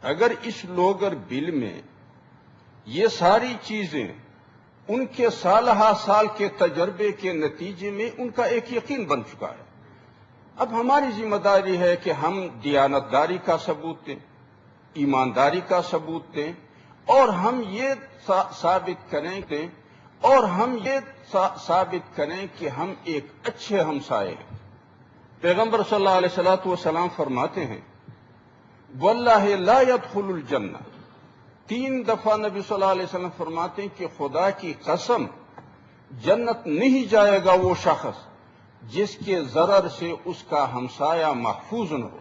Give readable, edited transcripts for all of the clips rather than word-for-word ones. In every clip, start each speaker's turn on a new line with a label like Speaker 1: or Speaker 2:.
Speaker 1: اگر اس Lugar bill میں یہ ساری چیزیں ان کے سالہ سال کے تجربے کے نتیجے میں ان کا ایک یقین بن چکا ہے، اب ہماری ذمہ داری ہے کہ ہم دیانتداری کا ثبوت دیں، ایمانداری کا ثبوت دیں، اور ہم یہ ثابت کریں کہ ہم ایک اچھے ہمسائے ہیں۔ پیغمبر صلی اللہ علیہ وسلم فرماتے ہیں واللہ لا يدخل الجنہ، 3 دفعہ نبی صلی اللہ علیہ وسلم فرماتے ہیں کہ خدا کی قسم جنت نہیں جائے گا وہ شخص جس کے ضرر سے اس کا ہمسایہ محفوظ نہ ہو۔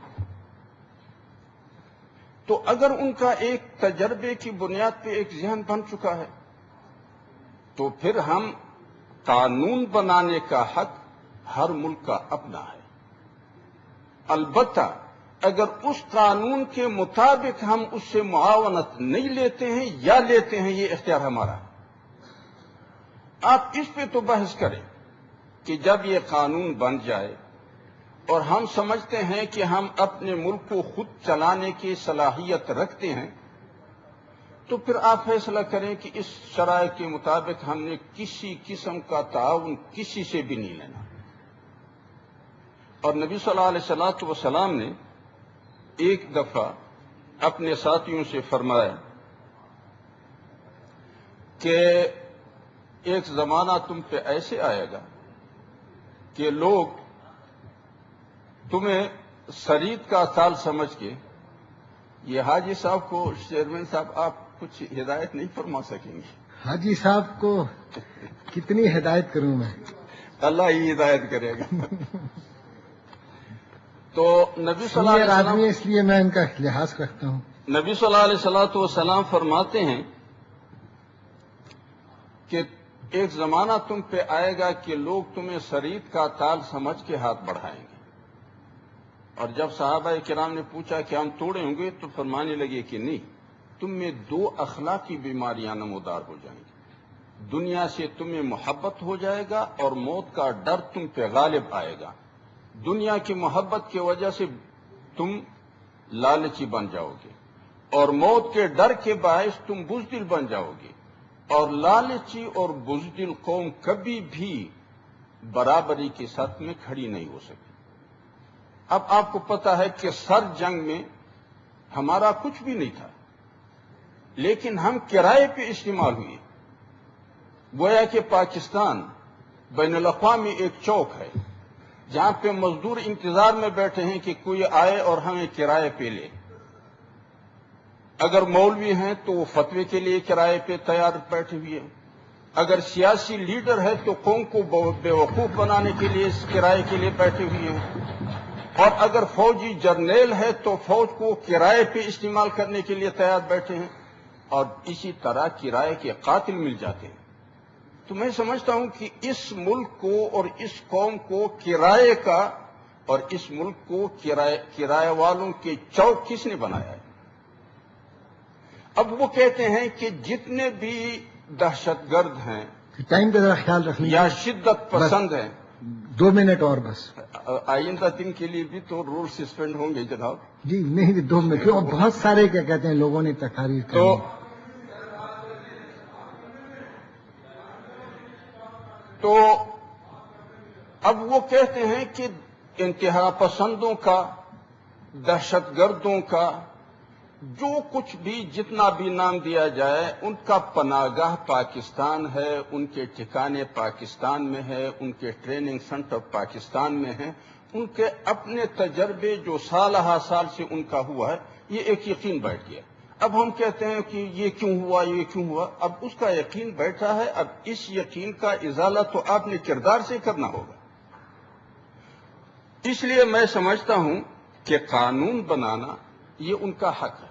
Speaker 1: تو اگر ان کا ایک تجربے کی بنیاد پہ ایک ذہن بن چکا ہے تو پھر ہم قانون بنانے کا حق ہر ملک کا اپنا ہے، البتہ اگر اس قانون کے مطابق ہم اس سے معاونت نہیں لیتے ہیں یا لیتے ہیں، یہ اختیار ہمارا ہے۔ آپ اس پہ تو بحث کریں کہ جب یہ قانون بن جائے اور ہم سمجھتے ہیں کہ ہم اپنے ملک کو خود چلانے کی صلاحیت رکھتے ہیں، تو پھر آپ فیصلہ کریں کہ اس شرائط کے مطابق ہم نے کسی قسم کا تعاون کسی سے بھی نہیں لینا۔ اور نبی صلی اللہ علیہ وسلم نے ایک دفعہ اپنے ساتھیوں سے فرمایا کہ ایک زمانہ تم پہ ایسے آئے گا کہ لوگ تمہیں سرید کا تال سمجھ کے، یہ حاجی صاحب کو چیئرمین صاحب آپ کچھ ہدایت نہیں فرما سکیں گے؟
Speaker 2: حاجی صاحب کو کتنی ہدایت کروں میں؟
Speaker 1: اللہ ہی ہدایت کرے گا۔ تو نبی صلی اللہ علیہ وسلم،
Speaker 2: اس لیے میں ان کا لحاظ رکھتا ہوں،
Speaker 1: نبی صلی اللہ علیہ وسلم فرماتے ہیں کہ ایک زمانہ تم پہ آئے گا کہ لوگ تمہیں سرید کا تال سمجھ کے ہاتھ بڑھائیں گے، اور جب صحابہ کرام نے پوچھا کہ ہم توڑے ہوں گے تو فرمانے لگے کہ نہیں، تم میں 2 اخلاقی بیماریاں نمودار ہو جائیں گی، دنیا سے تمہیں محبت ہو جائے گا اور موت کا ڈر تم پہ غالب آئے گا۔ دنیا کی محبت کی وجہ سے تم لالچی بن جاؤ گے، اور موت کے ڈر کے باعث تم بزدل بن جاؤ گے، اور لالچی اور بزدل قوم کبھی بھی برابری کے ساتھ میں کھڑی نہیں ہو سکتی۔ اب آپ کو پتا ہے کہ سر جنگ میں ہمارا کچھ بھی نہیں تھا، لیکن ہم کرائے پہ استعمال ہوئے، گویا کہ پاکستان بین الاقوامی ایک چوک ہے جہاں پہ مزدور انتظار میں بیٹھے ہیں کہ کوئی آئے اور ہمیں کرائے پہ لے۔ اگر مولوی ہیں تو وہ فتوے کے لیے کرائے پہ تیار بیٹھے ہوئے ہیں، اگر سیاسی لیڈر ہے تو قوم کو بیوقوف بنانے کے لیے کرائے کے لیے بیٹھے ہوئے ہیں، اور اگر فوجی جرنیل ہے تو فوج کو کرائے پہ استعمال کرنے کے لیے تیار بیٹھے ہیں، اور اسی طرح کرائے کے قاتل مل جاتے ہیں۔ تو میں سمجھتا ہوں کہ اس ملک کو اور اس قوم کو کرائے کا اور اس ملک کو کرائے والوں کے چوک کس نے بنایا ہے؟ اب وہ کہتے ہیں کہ جتنے بھی دہشت گرد ہیں
Speaker 2: ٹائم کا ذرا خیال رکھ لیجیے،
Speaker 1: یا شدت پسند ہیں،
Speaker 2: 2 منٹ اور بس،
Speaker 1: آئندہ دن کے لیے بھی تو رول سسپینڈ ہوں گے جناب۔
Speaker 2: جی نہیں 2 منٹ، بہت سارے کیا کہتے ہیں لوگوں نے تقاریر کی،
Speaker 1: تو اب وہ کہتے ہیں کہ انتہا پسندوں کا، دہشت گردوں کا، جو کچھ بھی جتنا بھی نام دیا جائے، ان کا پناہ گاہ پاکستان ہے، ان کے ٹھکانے پاکستان میں ہے، ان کے ٹریننگ سینٹر پاکستان میں ہیں، ان کے اپنے تجربے جو سالہ سال سے ان کا ہوا ہے، یہ ایک یقین بیٹھ گیا۔ اب ہم کہتے ہیں کہ یہ کیوں ہوا، یہ کیوں ہوا؟ اب اس کا یقین بیٹھا ہے، اب اس یقین کا ازالہ تو آپ نے کردار سے کرنا ہوگا۔ اس لیے میں سمجھتا ہوں کہ قانون بنانا یہ ان کا حق ہے،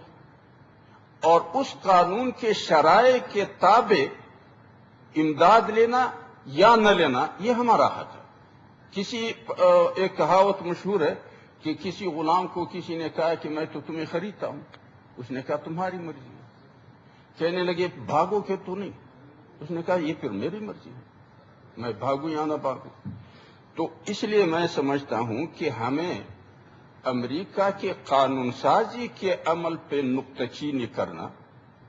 Speaker 1: اور اس قانون کے شرائع کے تابع امداد لینا یا نہ لینا یہ ہمارا حق ہے۔ ایک کہاوت مشہور ہے کہ کسی غلام کو کسی نے کہا کہ میں تو تمہیں خریدتا ہوں، اس نے کہا تمہاری مرضی ہے۔ کہنے لگے بھاگو کہ تو نہیں، اس نے کہا یہ پھر میری مرضی ہے، میں بھاگوں یا نہ بھاگوں۔ تو اس لیے میں سمجھتا ہوں کہ ہمیں امریکہ کے قانون سازی کے عمل پہ نکتہ چینی کرنا،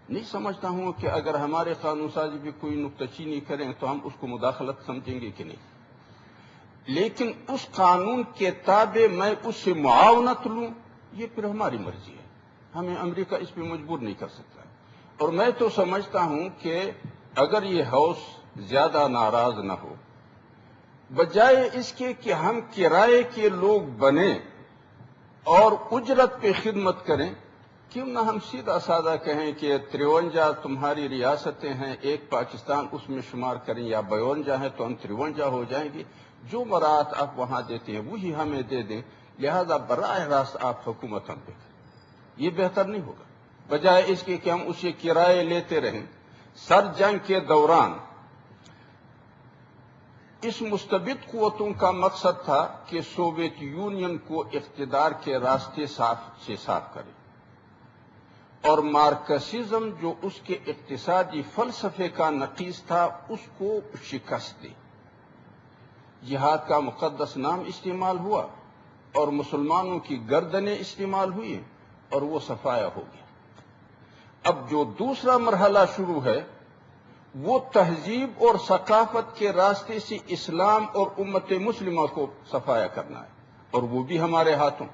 Speaker 1: نہیں سمجھتا ہوں کہ اگر ہمارے قانون سازی بھی کوئی نکتہ چینی کریں تو ہم اس کو مداخلت سمجھیں گے کہ نہیں، لیکن اس قانون کے تابع میں اس سے معاونت لوں، یہ پھر ہماری مرضی ہے، ہمیں امریکہ اس پہ مجبور نہیں کر سکتا۔ اور میں تو سمجھتا ہوں کہ اگر یہ ہاؤس زیادہ ناراض نہ ہو، بجائے اس کے کہ ہم کرائے کے لوگ بنیں اور اجرت پہ خدمت کریں، کیوں نہ ہم سیدھا سادہ کہیں کہ 53 تمہاری ریاستیں ہیں، ایک پاکستان اس میں شمار کریں، یا 52 ہیں تو ہم 53 ہو جائیں گے، جو مراعات آپ وہاں دیتے ہیں وہی ہمیں دے دیں، لہذا براہ راست آپ حکومت ہم پہ کریں۔ یہ بہتر نہیں ہوگا، بجائے اس کے کہ ہم اسے کرائے لیتے رہیں۔ سر جنگ کے دوران اس مستبد قوتوں کا مقصد تھا کہ سوویت یونین کو اقتدار کے راستے صاف کرے، اور مارکسزم جو اس کے اقتصادی فلسفے کا نقیض تھا اس کو شکست دے۔ جہاد کا مقدس نام استعمال ہوا اور مسلمانوں کی گردنیں استعمال ہوئی اور وہ صفایا ہو گیا۔ اب جو دوسرا مرحلہ شروع ہے وہ تہذیب اور ثقافت کے راستے سے اسلام اور امت مسلمہ کو صفایا کرنا ہے، اور وہ بھی ہمارے ہاتھوں۔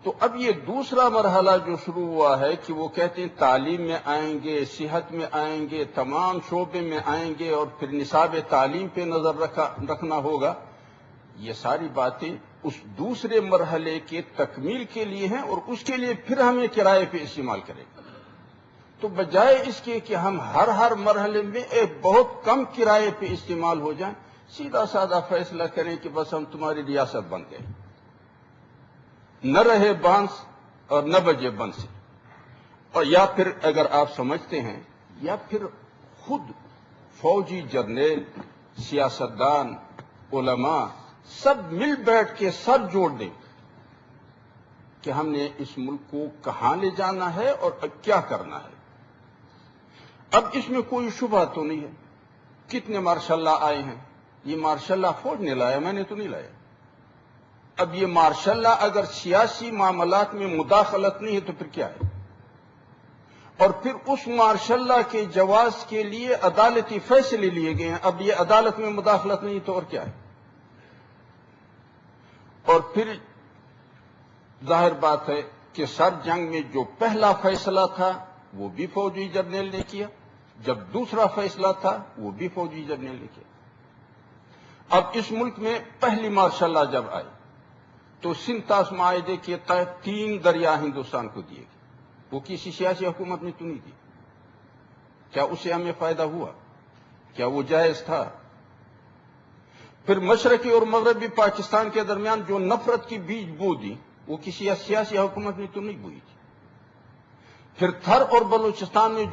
Speaker 1: تو اب یہ دوسرا مرحلہ جو شروع ہوا ہے کہ وہ کہتے ہیں تعلیم میں آئیں گے، صحت میں آئیں گے، تمام شعبے میں آئیں گے، اور پھر نصاب تعلیم پہ نظر رکھنا ہوگا، یہ ساری باتیں اس دوسرے مرحلے کے تکمیل کے لیے ہیں، اور اس کے لیے پھر ہمیں کرائے پہ استعمال کریں گے۔ تو بجائے اس کے کہ ہم ہر مرحلے میں ایک بہت کم کرائے پہ استعمال ہو جائیں، سیدھا سادہ فیصلہ کریں کہ بس ہم تمہاری ریاست بن گئے، نہ رہے بانس اور نہ بجے بنسی۔ اور یا پھر اگر آپ سمجھتے ہیں، یا پھر خود فوجی جرنیل، سیاستدان، علماء سب مل بیٹھ کے سر جوڑ دیں کہ ہم نے اس ملک کو کہاں لے جانا ہے اور کیا کرنا ہے۔ اب اس میں کوئی شبہ تو نہیں ہے، کتنے ماشاء اللہ آئے ہیں، یہ ماشاء اللہ فوج نے لایا، میں نے تو نہیں لایا۔ اب یہ ماشاء اللہ اگر سیاسی معاملات میں مداخلت نہیں ہے تو پھر کیا ہے؟ اور پھر اس ماشاء اللہ کے جواز کے لیے عدالتی فیصلے لیے گئے ہیں، اب یہ عدالت میں مداخلت نہیں تو اور کیا ہے؟ اور پھر ظاہر بات ہے کہ سر جنگ میں جو پہلا فیصلہ تھا وہ بھی فوجی جرنیل نے کیا، جب دوسرا فیصلہ تھا وہ بھی فوجی جرنیل نے کیا۔ اب اس ملک میں پہلی مارشل اللہ جب آئی تو سنتاس معاہدے کے تحت 3 دریا ہندوستان کو دیے گئے، وہ کسی سیاسی حکومت نے تو نہیں دی۔ کیا اس سے ہمیں فائدہ ہوا؟ کیا وہ جائز تھا؟ پھر مشرقی اور مغربی پاکستان کے درمیان جو نفرت کی بیج بو دی وہ کسی سیاسی حکومت نے تو نہیں بوئی تھی۔ پھر تھر اور بلوچستان میں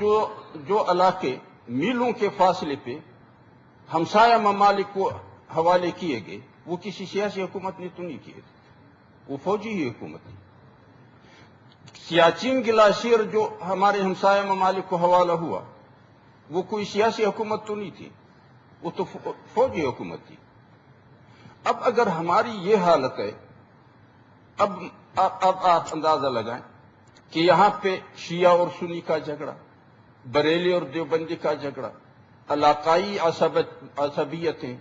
Speaker 1: جو علاقے میلوں کے فاصلے پہ ہمسایہ ممالک کو حوالے کیے گئے وہ کسی سیاسی حکومت نے تو نہیں کیے تھے، وہ فوجی ہی حکومت تھی۔ سیاچن گلاسیر جو ہمارے ہمسایہ ممالک کو حوالہ ہوا وہ کوئی سیاسی حکومت تو نہیں تھی، وہ تو فوجی حکومت تھی۔ اب اگر ہماری یہ حالت ہے، اب آپ اندازہ لگائیں کہ یہاں پہ شیعہ اور سنی کا جھگڑا، بریلی اور دیوبندی کا جھگڑا، علاقائی عصبیتیں،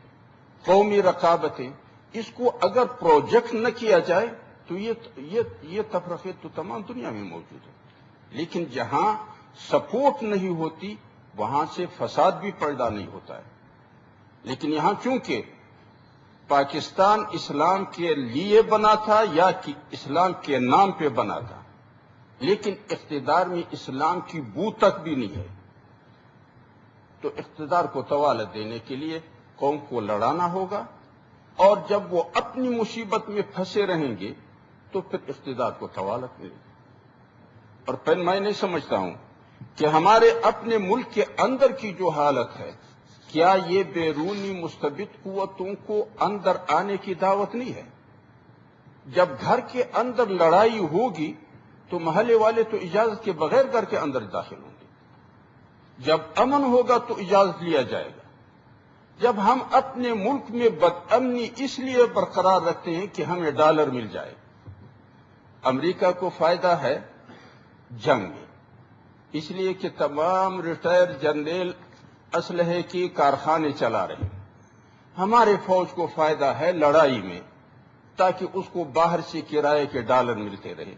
Speaker 1: قومی رقابتیں، اس کو اگر پروجیکٹ نہ کیا جائے تو یہ تفرقے تو تمام دنیا میں موجود ہے، لیکن جہاں سپورٹ نہیں ہوتی وہاں سے فساد بھی پیدا نہیں ہوتا ہے۔ لیکن یہاں چونکہ پاکستان اسلام کے لیے بنا تھا یا کہ اسلام کے نام پہ بنا تھا، لیکن اقتدار میں اسلام کی بو تک بھی نہیں ہے، تو اقتدار کو طوالت دینے کے لیے قوم کو لڑانا ہوگا، اور جب وہ اپنی مصیبت میں پھنسے رہیں گے تو پھر اقتدار کو طوالت ملے گی۔ اور پھر میں نہیں سمجھتا ہوں کہ ہمارے اپنے ملک کے اندر کی جو حالت ہے، کیا یہ بیرونی مستبد قوتوں کو اندر آنے کی دعوت نہیں ہے؟ جب گھر کے اندر لڑائی ہوگی تو محلے والے تو اجازت کے بغیر گھر کے اندر داخل ہوں گے، جب امن ہوگا تو اجازت لیا جائے گا، جب ہم اپنے ملک میں بدامنی اس لیے برقرار رکھتے ہیں کہ ہمیں ڈالر مل جائے. امریکہ کو فائدہ ہے جنگ میں، اس لیے کہ تمام ریٹائر جنرل اسلحے کی کارخانے چلا رہے ہیں. ہمارے فوج کو فائدہ ہے لڑائی میں، تاکہ اس کو باہر سے کرائے کے ڈالر ملتے رہے.